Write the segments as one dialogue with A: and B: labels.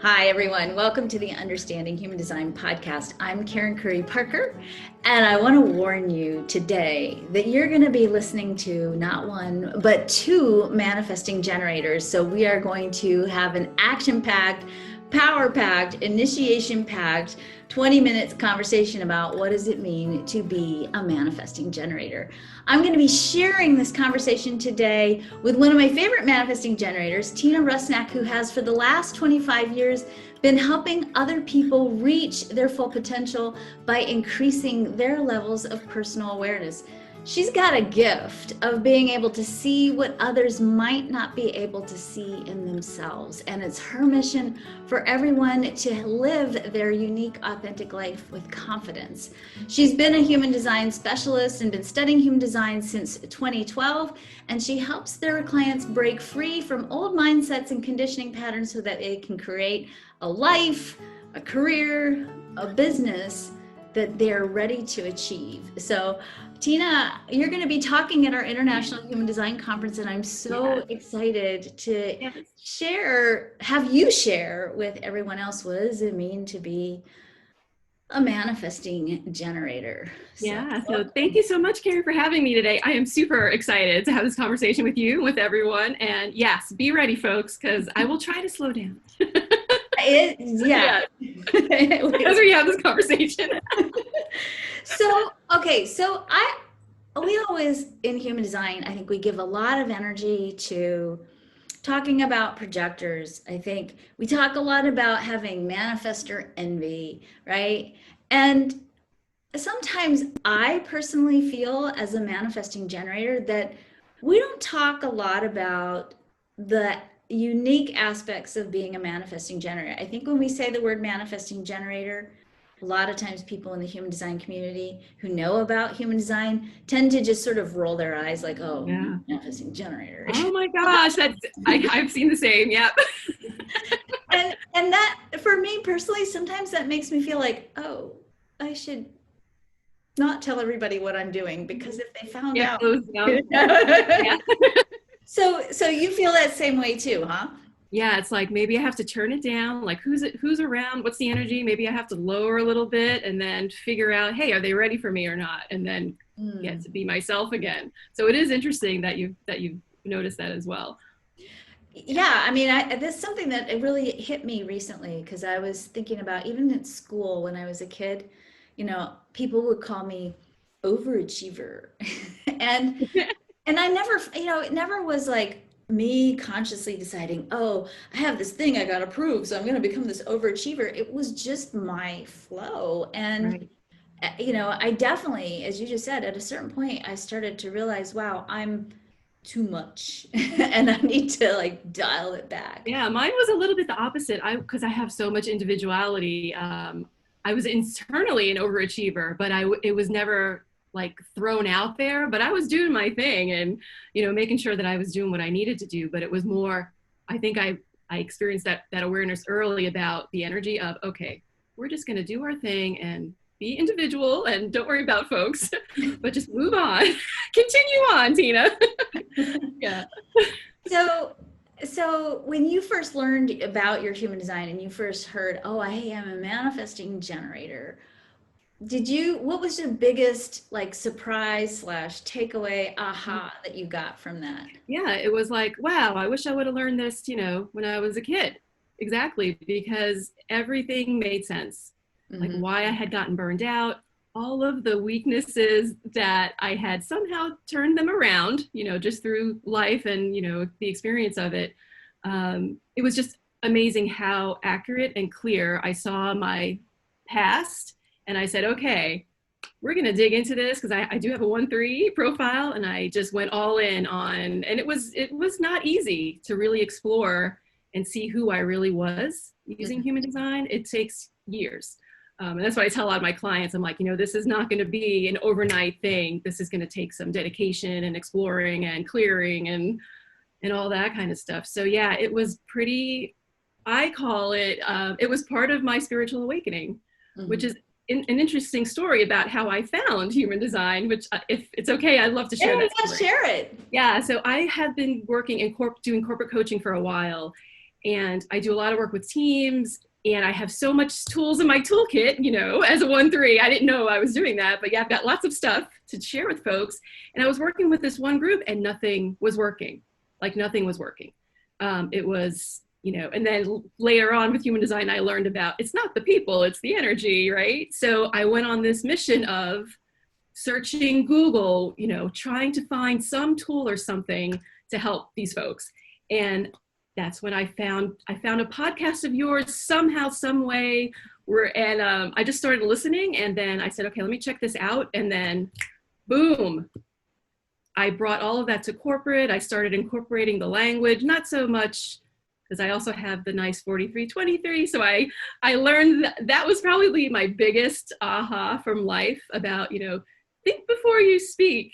A: Hi, everyone. Welcome to the Understanding Human Design podcast. I'm Karen Curry Parker, and I want to warn you today that you're going to be listening to not one, but two manifesting generators. So we are going to have an action-packed, power-packed, initiation-packed 20 minutes conversation about what does it mean to be a manifesting generator. I'm going to be sharing this conversation today with one of my favorite manifesting generators, Tina Rusnak, who has for the last 25 years been helping other people reach their full potential by increasing their levels of personal awareness. She's got a gift of being able to see what others might not be able to see in themselves. And it's her mission for everyone to live their unique, authentic life with confidence. She's been a human design specialist and been studying human design since 2012. And she helps their clients break free from old mindsets and conditioning patterns so that they can create a life, a career, a business that they're ready to achieve. So Tina, you're going to be talking at our International Human Design Conference, and I'm so excited to have you share with everyone else what does it mean to be a manifesting generator.
B: So thank you so much, Carrie, for having me today. I am super excited to have this conversation with you, with everyone. And yes, be ready, folks, because I will try to slow down.
A: As
B: we have this conversation.
A: We always, in human design, I think we give a lot of energy to talking about projectors. I think we talk a lot about having manifestor envy, right? And sometimes I personally feel as a manifesting generator that we don't talk a lot about the unique aspects of being a manifesting generator. I think when we say the word manifesting generator, a lot of times people in the human design community who know about human design tend to just sort of roll their eyes like, oh, yeah, manifesting generator.
B: Oh my gosh, I've seen the same, yep.
A: and that, for me personally, sometimes that makes me feel like, oh, I should not tell everybody what I'm doing, because if they found out.
B: Yeah.
A: So you feel that same way too, huh?
B: Yeah, it's like maybe I have to turn it down, like who's around, what's the energy, maybe I have to lower a little bit and then figure out, hey, are they ready for me or not, and then get to be myself again. So it is interesting that you've noticed that as well.
A: Yeah, I mean, this is something that it really hit me recently, because I was thinking about, even in school when I was a kid, people would call me overachiever. and I never, it never was like me consciously deciding, oh, I have this thing I got to prove, so I'm going to become this overachiever. It was just my flow. And, I definitely, as you just said, at a certain point, I started to realize, wow, I'm too much and I need to dial it back.
B: Yeah, mine was a little bit the opposite. Because I have so much individuality. I was internally an overachiever, but it was never thrown out there, but I was doing my thing and, making sure that I was doing what I needed to do. But it was more, I think I experienced that awareness early about the energy of, okay, we're just going to do our thing and be individual and don't worry about folks, but just move on. Continue on, Tina. Yeah.
A: So when you first learned about your human design and you first heard, oh, I am a manifesting generator, what was your biggest surprise / takeaway aha that you got from that?
B: Yeah, it was like, wow, I wish I would have learned this, when I was a kid. Exactly, because everything made sense. Like why I had gotten burned out, all of the weaknesses that I had somehow turned them around, just through life and, the experience of it. It was just amazing how accurate and clear I saw my past. And I said, okay, we're going to dig into this, because I do have a 1-3 profile, and I just went all in on, and it was not easy to really explore and see who I really was using human design. It takes years. And that's why I tell a lot of my clients, I'm like, this is not going to be an overnight thing. This is going to take some dedication and exploring and clearing and all that kind of stuff. So yeah, it was pretty, I call it, it was part of my spiritual awakening, which is an interesting story about how I found human design, which if it's okay, I'd love to share that story.
A: Share it.
B: Yeah, so I have been working in doing corporate coaching for a while. And I do a lot of work with teams, and I have so much tools in my toolkit, as a 1-3. I didn't know I was doing that, but yeah, I've got lots of stuff to share with folks. And I was working with this one group and nothing was working. Like nothing was working. It was, and then later on with human design, I learned about it's not the people, it's the energy, right? So I went on this mission of searching Google, trying to find some tool or something to help these folks. And that's when I found a podcast of yours somehow, some way, and I just started listening, and then I said, okay, let me check this out, and then boom, I brought all of that to corporate. I started incorporating the language, not so much because I also have the nice 4323. So I learned that was probably my biggest aha from life about, think before you speak.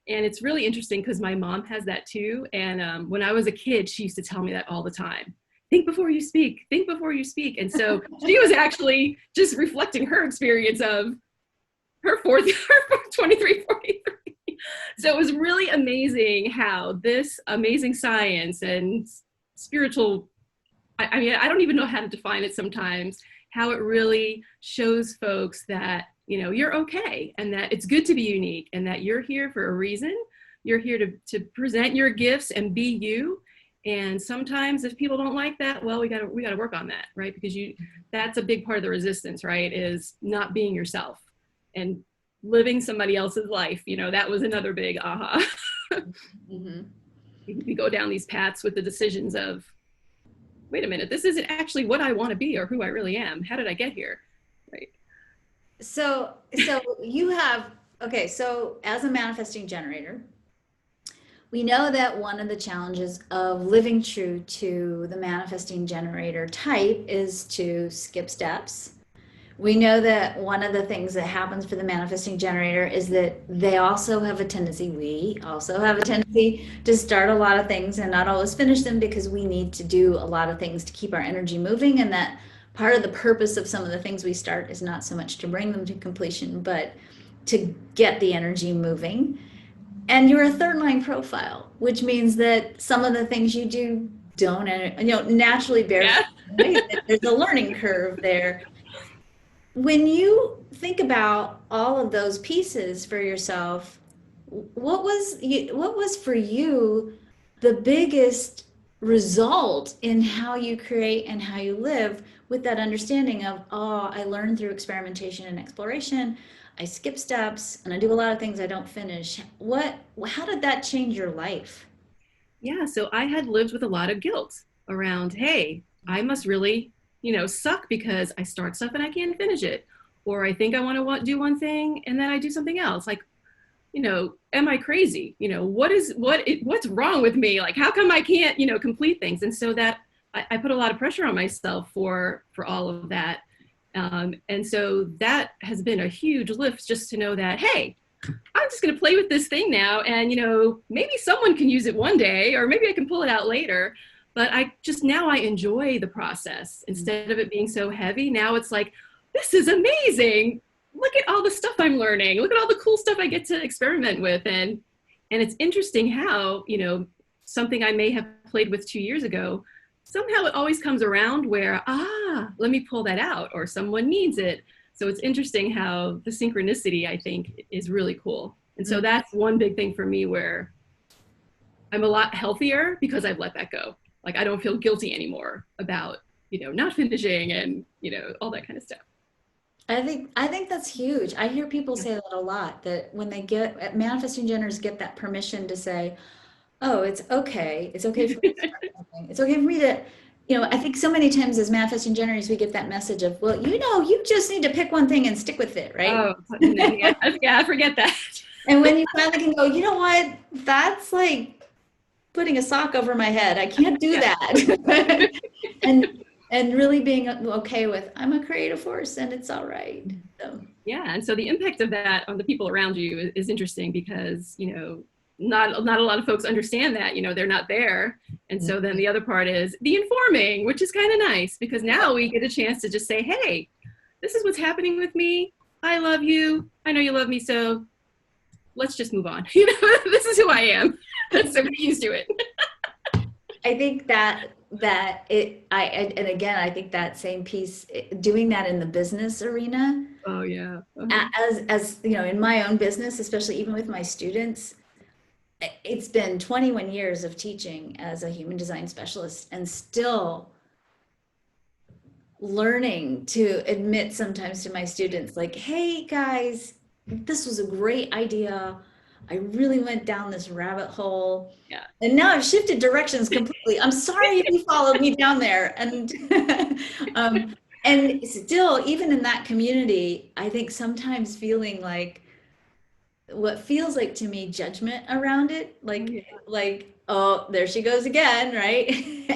B: And it's really interesting because my mom has that too. And when I was a kid, she used to tell me that all the time. Think before you speak, think before you speak. And so she was actually just reflecting her experience of her 2343. So it was really amazing how this amazing science and spiritual, I mean, I don't even know how to define it sometimes, how it really shows folks that, you're okay, and that it's good to be unique, and that you're here for a reason. You're here to present your gifts and be you. And sometimes if people don't like that, well, we gotta work on that, right? Because that's a big part of the resistance, right? Is not being yourself and living somebody else's life. That was another big aha. Mm-hmm. We go down these paths with the decisions of, wait a minute, this isn't actually what I want to be or who I really am. How did I get here? Right.
A: So you have, okay, so as a manifesting generator, we know that one of the challenges of living true to the manifesting generator type is to skip steps. We know that one of the things that happens for the manifesting generator is that we also have a tendency to start a lot of things and not always finish them because we need to do a lot of things to keep our energy moving, and that part of the purpose of some of the things we start is not so much to bring them to completion, but to get the energy moving. And you're a third line profile, which means that some of the things you do don't, naturally bear. Yeah. There's a learning curve there. When you think about all of those pieces for yourself, what was for you the biggest result in how you create and how you live, with that understanding of, I learned through experimentation and exploration, I skip steps, and I do a lot of things I don't finish. How did that change your life?
B: Yeah, so I had lived with a lot of guilt around, hey, I must really suck because I start stuff and I can't finish it. Or I think I want to do one thing and then I do something else. Like, am I crazy? What's wrong with me? Like, how come I can't, complete things? And so that I put a lot of pressure on myself for all of that. And so that has been a huge lift, just to know that, hey, I'm just going to play with this thing now. And, maybe someone can use it one day, or maybe I can pull it out later. But now I enjoy the process instead of it being so heavy. Now it's like, this is amazing. Look at all the stuff I'm learning. Look at all the cool stuff I get to experiment with. And it's interesting how, something I may have played with 2 years ago, somehow it always comes around where, let me pull that out, or someone needs it. So it's interesting how the synchronicity, I think, is really cool. And so that's one big thing for me where I'm a lot healthier because I've let that go. Like, I don't feel guilty anymore about, not finishing and, all that kind of stuff.
A: I think that's huge. I hear people say that a lot, that when they manifesting generators get that permission to say, oh, it's okay. It's okay for me to start something. It's okay for me to, I think so many times as manifesting generators, we get that message of, well, you just need to pick one thing and stick with it, right?
B: Oh, yeah, I forget that.
A: And when you finally can go, you know what? That's like putting a sock over my head. I can't do that. and really being okay with, I'm a creative force and it's all right. So.
B: Yeah. And so the impact of that on the people around you is interesting because, not a lot of folks understand that, they're not there. And so then the other part is the informing, which is kind of nice because now we get a chance to just say, hey, this is what's happening with me. I love you. I know you love me. So let's just move on. This is who I am. So get used to it.
A: I think that that and again, I think that same piece, doing that in the business arena,
B: Oh yeah.
A: as you know, in my own business, especially even with my students, it's been 21 years of teaching as a human design specialist and still learning to admit sometimes to my students, like, hey guys, this was a great idea. I really went down this rabbit hole.
B: Yeah.
A: And now I've shifted directions completely. I'm sorry if you followed me down there. And and still, even in that community, I think sometimes feeling like what feels like to me judgment around it,
B: Oh, yeah.
A: like, oh, there she goes again, right?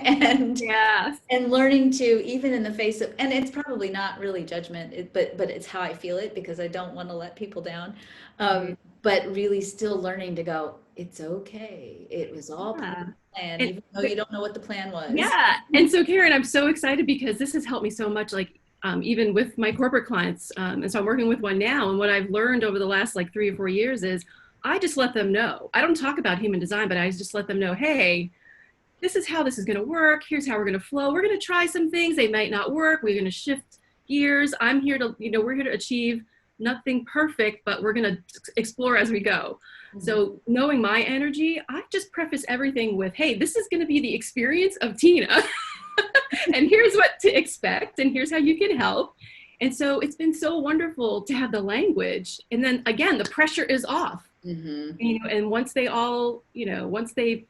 A: and
B: Yes.
A: and learning to, even in the face of, and it's probably not really judgment, but it's how I feel it because I don't want to let people down.
B: Right.
A: But really still learning to go, it's okay. It was all part of
B: Yeah.
A: the plan,
B: And
A: even though you don't know what the plan was.
B: yeah. And so Karen, I'm so excited because this has helped me so much, like even with my corporate clients. And so I'm working with one now. And what I've learned over the last like 3 or 4 years is I just let them know. I don't talk about human design, but I just let them know, hey, this is how this is going to work. Here's how we're going to flow. We're going to try some things. They might not work. We're going to shift gears. I'm here to, we're here to achieve nothing perfect, but we're going to explore as we go.
A: Mhm.
B: So knowing my energy, I just preface everything with, hey, this is going to be the experience of Tina. And here's what to expect. And here's how you can help. And so it's been so wonderful to have the language. And then again, the pressure is off.
A: Mhm.
B: And once they all, once they,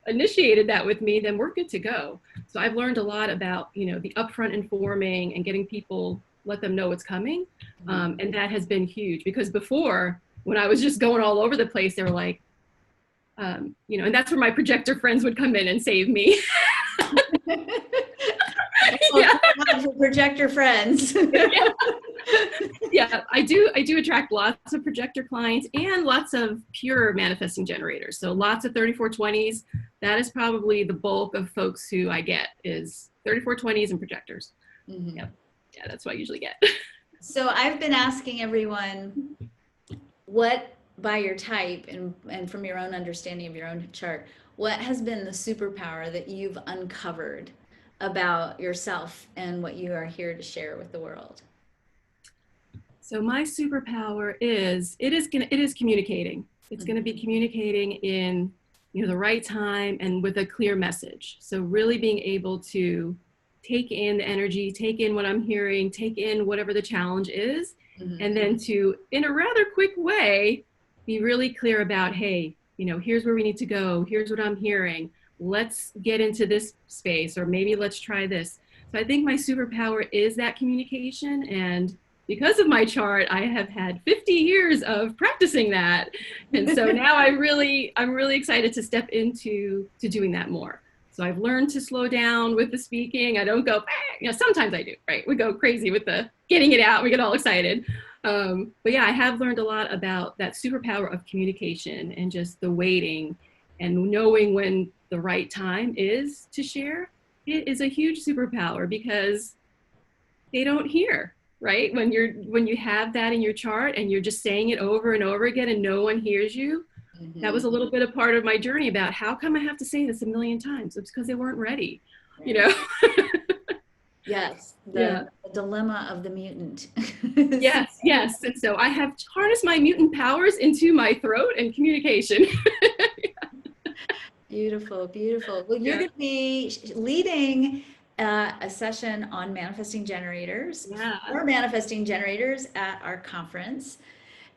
B: initiated that with me, then we're good to go. So I've learned a lot about, the upfront informing and getting people, let them know what's coming. And that has been huge because before, when I was just going all over the place, they were like, and that's where my projector friends would come in and save me.
A: Oh, yeah. For projector friends.
B: Yeah. Yeah, I do attract lots of projector clients and lots of pure manifesting generators. So lots of 3420s. That is probably the bulk of folks who I get is 3420s and projectors.
A: Mm-hmm.
B: Yep. Yeah, that's what I usually get.
A: So I've been asking everyone what, by your type and from your own understanding of your own chart, what has been the superpower that you've uncovered about yourself and what you are here to share with the world?
B: So my superpower is it is communicating. It's going to be communicating in the right time and with a clear message. So really being able to take in the energy, take in what I'm hearing, take in whatever the challenge is, and then to, in a rather quick way, be really clear about, hey, here's where we need to go. Here's what I'm hearing. Let's get into this space, or maybe let's try this. So I think my superpower is that communication. And because of my chart, I have had 50 years of practicing that. And so now I'm really excited to step into doing that more. So I've learned to slow down with the speaking. I don't go, sometimes I do, right? We go crazy with the getting it out. We get all excited. But yeah, I have learned a lot about that superpower of communication and just the waiting and knowing when the right time is to share. It is a huge superpower because they don't hear. Right? When you have that in your chart and you're just saying it over and over again and no one hears you, that was a little bit of part of my journey about how come I have to say this a million times? It's because they weren't ready,
A: Yes, the dilemma of the mutant.
B: Yes, yes. And so I have harnessed my mutant powers into my throat and communication.
A: Beautiful, beautiful. Well, you're going to be leading a session on manifesting generators or manifesting generators at our conference.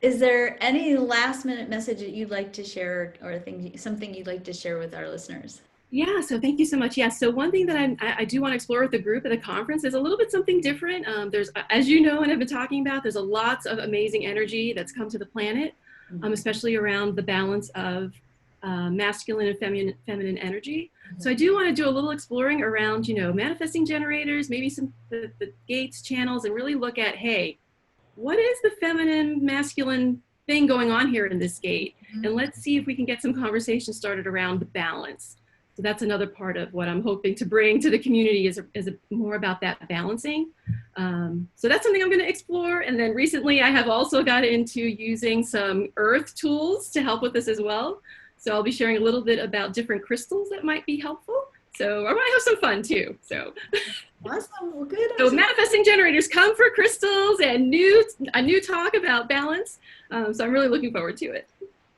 A: Is there any last minute message that you'd like to share or something you'd like to share with our listeners?
B: Yeah, so thank you so much. Yeah, so one thing that I do want to explore with the group at the conference is a little bit something different. There's, as you know, and I've been talking about, there's a lots of amazing energy that's come to the planet, especially around the balance of masculine and feminine energy. So I do want to do a little exploring around, manifesting generators, maybe some the gates channels, and really look at, hey, what is the feminine masculine thing going on here in this gate? And let's see if we can get some conversation started around the balance. So that's another part of what I'm hoping to bring to the community is more about that balancing. So that's something I'm going to explore. And then recently I have also got into using some earth tools to help with this as well. So I'll be sharing a little bit about different crystals that might be helpful. So I want to have some fun too. So
A: Awesome. Well, good.
B: so manifesting generators, come for crystals and a new talk about balance. So I'm really looking forward to it.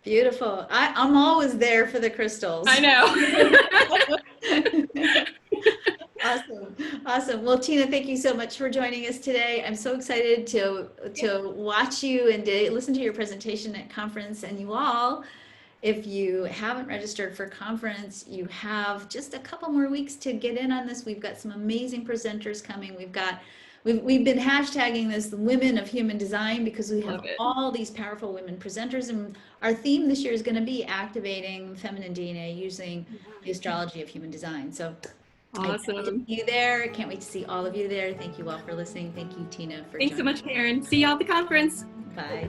A: Beautiful. I'm always there for the crystals.
B: I know.
A: Awesome. Awesome. Well, Tina, thank you so much for joining us today. I'm so excited to watch you and to listen to your presentation at conference. And you all, if you haven't registered for conference, you have just a couple more weeks to get in on this. We've got some amazing presenters coming. We've been hashtagging this the Women of Human Design because we have all these powerful women presenters, and our theme this year is going to be activating feminine DNA using the astrology of human design. So
B: awesome.
A: I can't wait to see you there. Can't wait to see all of you there. Thank you all for listening. Thank you, Tina, for
B: Thanks so
A: joining.
B: much, Karen. See you all at the conference.
A: Bye.